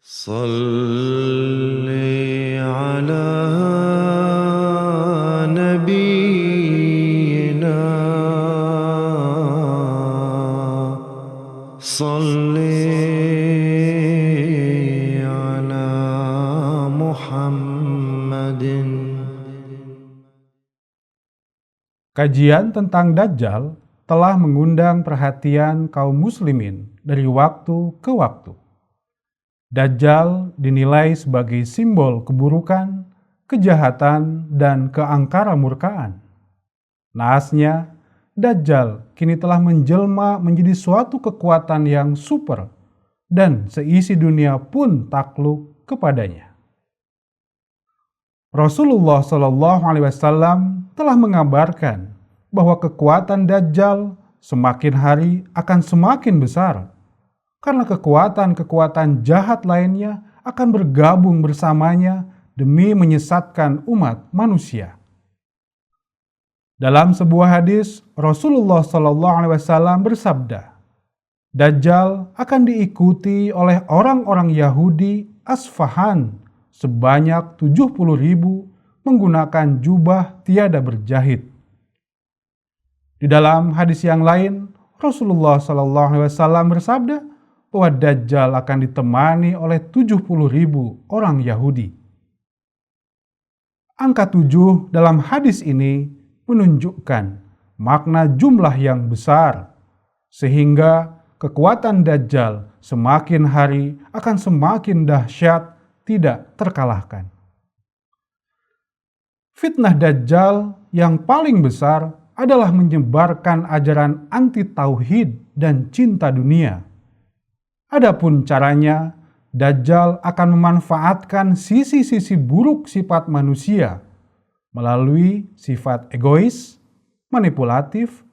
صل على نبينا صل على محمد. Kajian tentang Dajjal telah mengundang perhatian kaum muslimin dari waktu ke waktu. Dajjal dinilai sebagai simbol keburukan, kejahatan, dan keangkara murkaan. Naasnya, Dajjal kini telah menjelma menjadi suatu kekuatan yang super dan seisi dunia pun takluk kepadanya. Rasulullah SAW telah mengabarkan bahwa kekuatan Dajjal semakin hari akan semakin besar, karena kekuatan-kekuatan jahat lainnya akan bergabung bersamanya demi menyesatkan umat manusia. Dalam sebuah hadis, Rasulullah SAW bersabda, Dajjal akan diikuti oleh orang-orang Yahudi Asfahan sebanyak 70.000 menggunakan jubah tiada berjahit. Di dalam hadis yang lain, Rasulullah SAW bersabda bahwa Dajjal akan ditemani oleh 70.000 orang Yahudi. Angka 7 dalam hadis ini menunjukkan makna jumlah yang besar, sehingga kekuatan Dajjal semakin hari akan semakin dahsyat, tidak terkalahkan. Fitnah Dajjal yang paling besar adalah menyebarkan ajaran anti-tauhid dan cinta dunia. Adapun caranya, Dajjal akan memanfaatkan sisi-sisi buruk sifat manusia melalui sifat egois, manipulatif,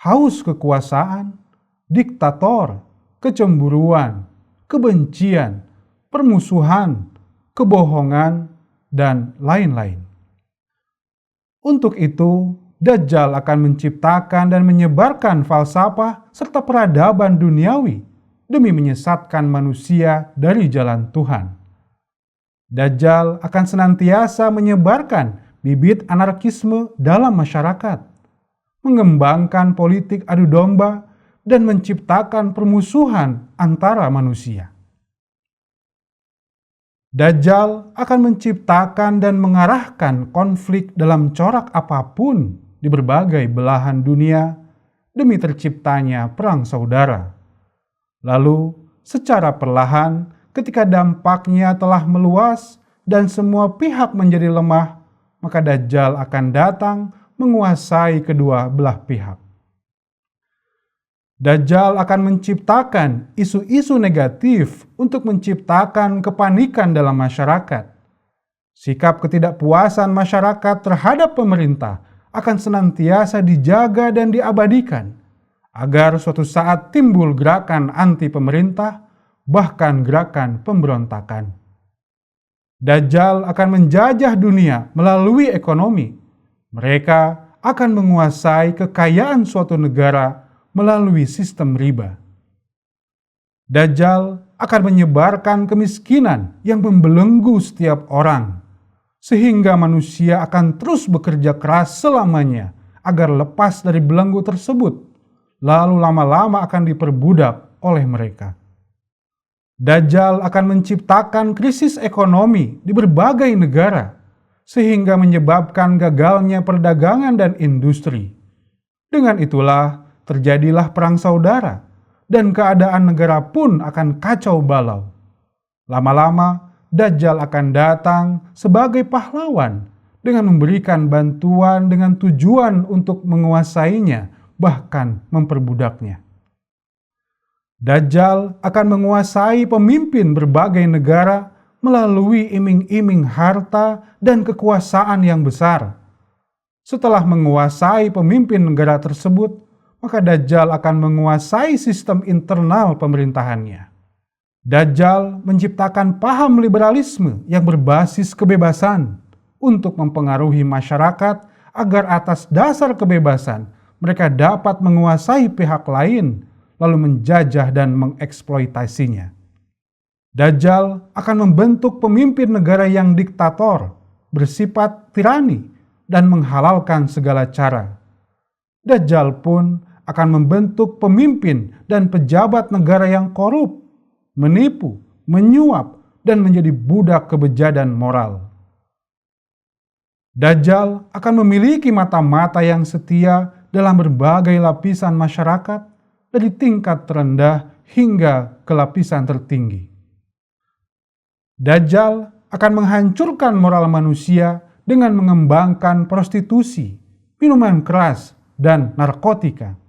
haus kekuasaan, diktator, kecemburuan, kebencian, permusuhan, kebohongan, dan lain-lain. Untuk itu, Dajjal akan menciptakan dan menyebarkan falsafah serta peradaban duniawi demi menyesatkan manusia dari jalan Tuhan. Dajjal akan senantiasa menyebarkan bibit anarkisme dalam masyarakat, mengembangkan politik adu domba, dan menciptakan permusuhan antara manusia. Dajjal akan menciptakan dan mengarahkan konflik dalam corak apapun di berbagai belahan dunia demi terciptanya perang saudara. Lalu, secara perlahan, ketika dampaknya telah meluas dan semua pihak menjadi lemah, maka Dajjal akan datang menguasai kedua belah pihak. Dajjal akan menciptakan isu-isu negatif untuk menciptakan kepanikan dalam masyarakat. Sikap ketidakpuasan masyarakat terhadap pemerintah akan senantiasa dijaga dan diabadikan, agar suatu saat timbul gerakan anti pemerintah, bahkan gerakan pemberontakan. Dajjal akan menjajah dunia melalui ekonomi. Mereka akan menguasai kekayaan suatu negara melalui sistem riba. Dajjal akan menyebarkan kemiskinan yang membelenggu setiap orang, sehingga manusia akan terus bekerja keras selamanya agar lepas dari belenggu tersebut, lalu lama-lama akan diperbudak oleh mereka. Dajjal akan menciptakan krisis ekonomi di berbagai negara, sehingga menyebabkan gagalnya perdagangan dan industri. Dengan itulah terjadilah perang saudara, dan keadaan negara pun akan kacau balau. Lama-lama, Dajjal akan datang sebagai pahlawan dengan memberikan bantuan dengan tujuan untuk menguasainya, bahkan memperbudaknya. Dajjal akan menguasai pemimpin berbagai negara melalui iming-iming harta dan kekuasaan yang besar. Setelah menguasai pemimpin negara tersebut, maka Dajjal akan menguasai sistem internal pemerintahannya. Dajjal menciptakan paham liberalisme yang berbasis kebebasan untuk mempengaruhi masyarakat agar atas dasar kebebasan mereka dapat menguasai pihak lain lalu menjajah dan mengeksploitasinya. Dajjal akan membentuk pemimpin negara yang diktator, bersifat tirani, dan menghalalkan segala cara. Dajjal pun akan membentuk pemimpin dan pejabat negara yang korup, menipu, menyuap, dan menjadi budak kebejadan moral. Dajjal akan memiliki mata-mata yang setia dalam berbagai lapisan masyarakat, dari tingkat terendah hingga ke lapisan tertinggi. Dajjal akan menghancurkan moral manusia dengan mengembangkan prostitusi, minuman keras, dan narkotika.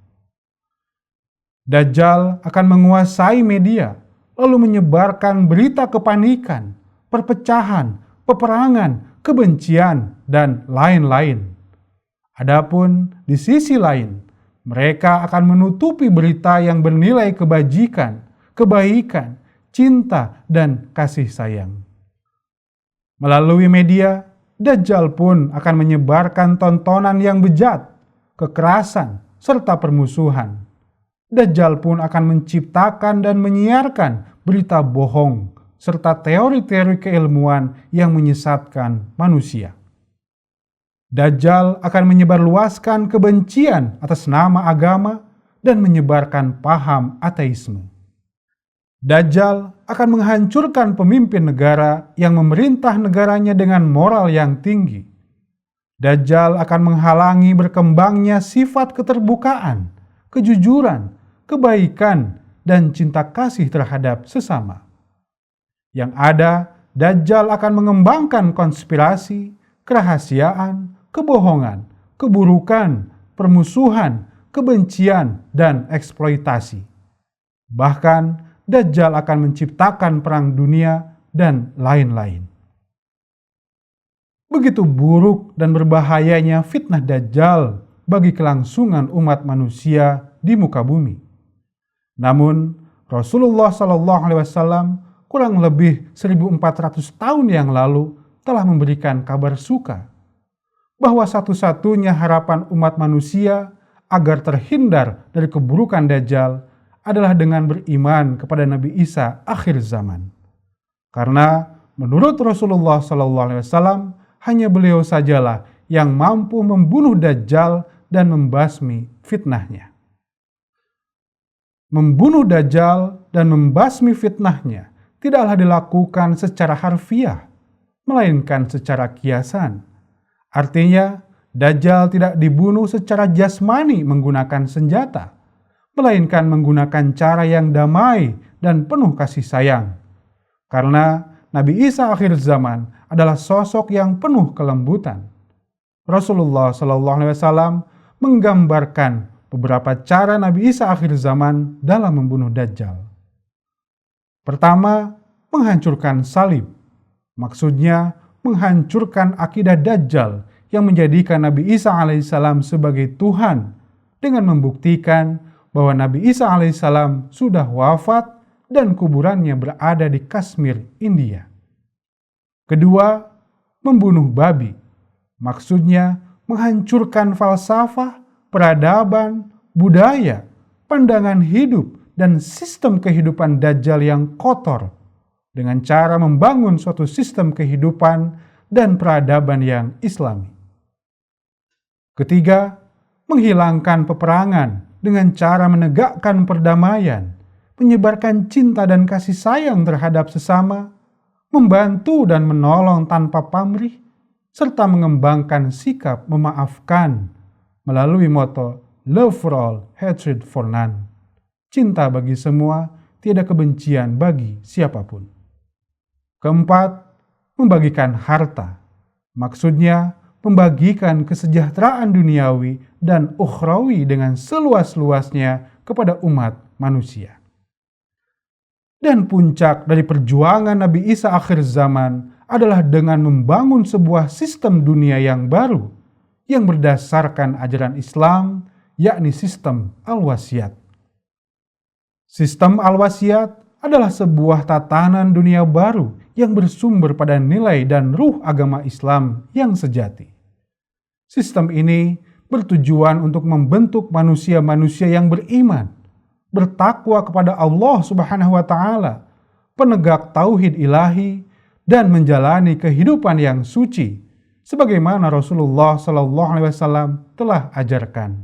Dajjal akan menguasai media, lalu menyebarkan berita kepanikan, perpecahan, peperangan, kebencian, dan lain-lain. Adapun di sisi lain, mereka akan menutupi berita yang bernilai kebajikan, kebaikan, cinta, dan kasih sayang. Melalui media, Dajjal pun akan menyebarkan tontonan yang bejat, kekerasan, serta permusuhan. Dajjal pun akan menciptakan dan menyiarkan berita bohong, serta teori-teori keilmuan yang menyesatkan manusia. Dajjal akan menyebarluaskan kebencian atas nama agama dan menyebarkan paham ateisme. Dajjal akan menghancurkan pemimpin negara yang memerintah negaranya dengan moral yang tinggi. Dajjal akan menghalangi berkembangnya sifat keterbukaan, kejujuran, kebaikan, dan cinta kasih terhadap sesama. Yang ada, Dajjal akan mengembangkan konspirasi, kerahasiaan, kebohongan, keburukan, permusuhan, kebencian, dan eksploitasi. Bahkan, Dajjal akan menciptakan perang dunia dan lain-lain. Begitu buruk dan berbahayanya fitnah Dajjal bagi kelangsungan umat manusia di muka bumi. Namun, Rasulullah SAW kurang lebih 1400 tahun yang lalu telah memberikan kabar suka bahwa satu-satunya harapan umat manusia agar terhindar dari keburukan Dajjal adalah dengan beriman kepada Nabi Isa akhir zaman. Karena menurut Rasulullah SAW, hanya beliau sajalah yang mampu membunuh Dajjal dan membasmi fitnahnya. Membunuh Dajjal dan membasmi fitnahnya tidaklah dilakukan secara harfiah, melainkan secara kiasan. Artinya, Dajjal tidak dibunuh secara jasmani menggunakan senjata, melainkan menggunakan cara yang damai dan penuh kasih sayang. Karena Nabi Isa akhir zaman adalah sosok yang penuh kelembutan. Rasulullah SAW menggambarkan beberapa cara Nabi Isa akhir zaman dalam membunuh Dajjal. Pertama, menghancurkan salib. Maksudnya, menghancurkan akidah Dajjal yang menjadikan Nabi Isa alaihissalam sebagai Tuhan dengan membuktikan bahwa Nabi Isa alaihissalam sudah wafat dan kuburannya berada di Kashmir, India. Kedua, membunuh babi. Maksudnya menghancurkan falsafah, peradaban, budaya, pandangan hidup, dan sistem kehidupan Dajjal yang kotor dengan cara membangun suatu sistem kehidupan dan peradaban yang Islami. Ketiga, menghilangkan peperangan dengan cara menegakkan perdamaian, menyebarkan cinta dan kasih sayang terhadap sesama, membantu dan menolong tanpa pamrih, serta mengembangkan sikap memaafkan melalui moto Love for all, hatred for none. Cinta bagi semua, tiada kebencian bagi siapapun. Keempat, membagikan harta. Maksudnya, membagikan kesejahteraan duniawi dan ukhrawi dengan seluas-luasnya kepada umat manusia. Dan puncak dari perjuangan Nabi Isa akhir zaman adalah dengan membangun sebuah sistem dunia yang baru yang berdasarkan ajaran Islam, yakni sistem al-wasiat. Sistem al-wasiat adalah sebuah tatanan dunia baru yang bersumber pada nilai dan ruh agama Islam yang sejati. Sistem ini bertujuan untuk membentuk manusia-manusia yang beriman, bertakwa kepada Allah Subhanahu wa Ta'ala, penegak tauhid ilahi, dan menjalani kehidupan yang suci, sebagaimana Rasulullah SAW telah ajarkan.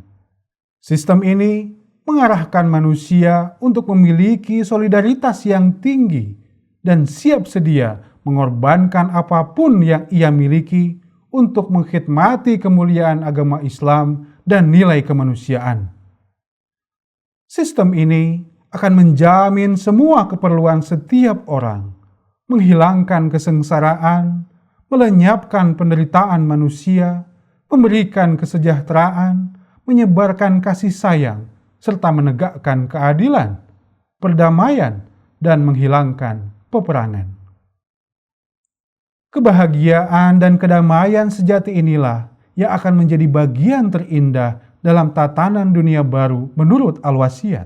Sistem ini mengarahkan manusia untuk memiliki solidaritas yang tinggi dan siap sedia mengorbankan apapun yang ia miliki untuk mengkhidmati kemuliaan agama Islam dan nilai kemanusiaan. Sistem ini akan menjamin semua keperluan setiap orang, menghilangkan kesengsaraan, melenyapkan penderitaan manusia, memberikan kesejahteraan, menyebarkan kasih sayang, serta menegakkan keadilan, perdamaian, dan menghilangkan peperangan. Kebahagiaan dan kedamaian sejati inilah yang akan menjadi bagian terindah dalam tatanan dunia baru menurut Al-Wasiat.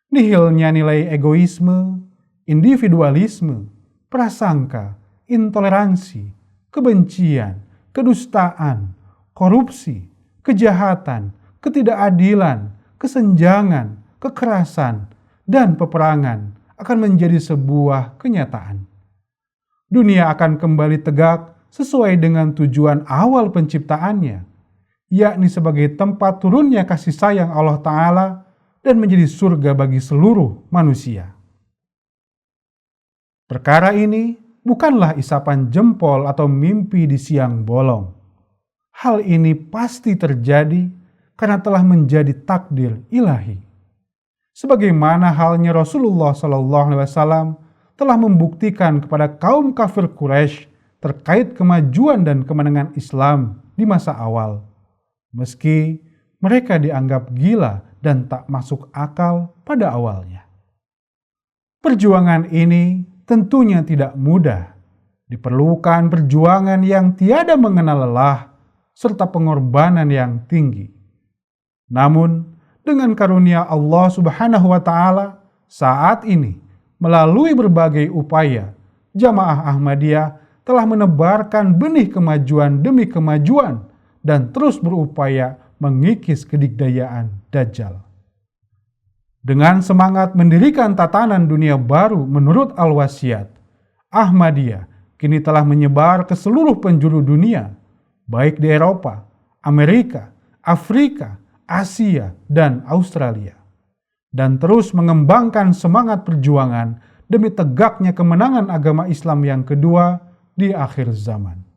Nihilnya nilai egoisme, individualisme, prasangka, intoleransi, kebencian, kedustaan, korupsi, kejahatan, ketidakadilan, kesenjangan, kekerasan, dan peperangan akan menjadi sebuah kenyataan. Dunia akan kembali tegak sesuai dengan tujuan awal penciptaannya, yakni sebagai tempat turunnya kasih sayang Allah Ta'ala dan menjadi surga bagi seluruh manusia. Perkara ini bukanlah isapan jempol atau mimpi di siang bolong. Hal ini pasti terjadi karena telah menjadi takdir ilahi. Sebagaimana halnya Rasulullah SAW telah membuktikan kepada kaum kafir Quraisy terkait kemajuan dan kemenangan Islam di masa awal, meski mereka dianggap gila dan tak masuk akal pada awalnya. Perjuangan ini tentunya tidak mudah. Diperlukan perjuangan yang tiada mengenal lelah serta pengorbanan yang tinggi. Namun, dengan karunia Allah Subhanahu wa Ta'ala, saat ini melalui berbagai upaya, Jamaah Ahmadiyah telah menebarkan benih kemajuan demi kemajuan dan terus berupaya mengikis kedikdayaan Dajjal. Dengan semangat mendirikan tatanan dunia baru menurut Al-Wasiat, Ahmadiyah kini telah menyebar ke seluruh penjuru dunia, baik di Eropa, Amerika, Afrika, Asia, dan Australia, dan terus mengembangkan semangat perjuangan demi tegaknya kemenangan agama Islam yang kedua di akhir zaman.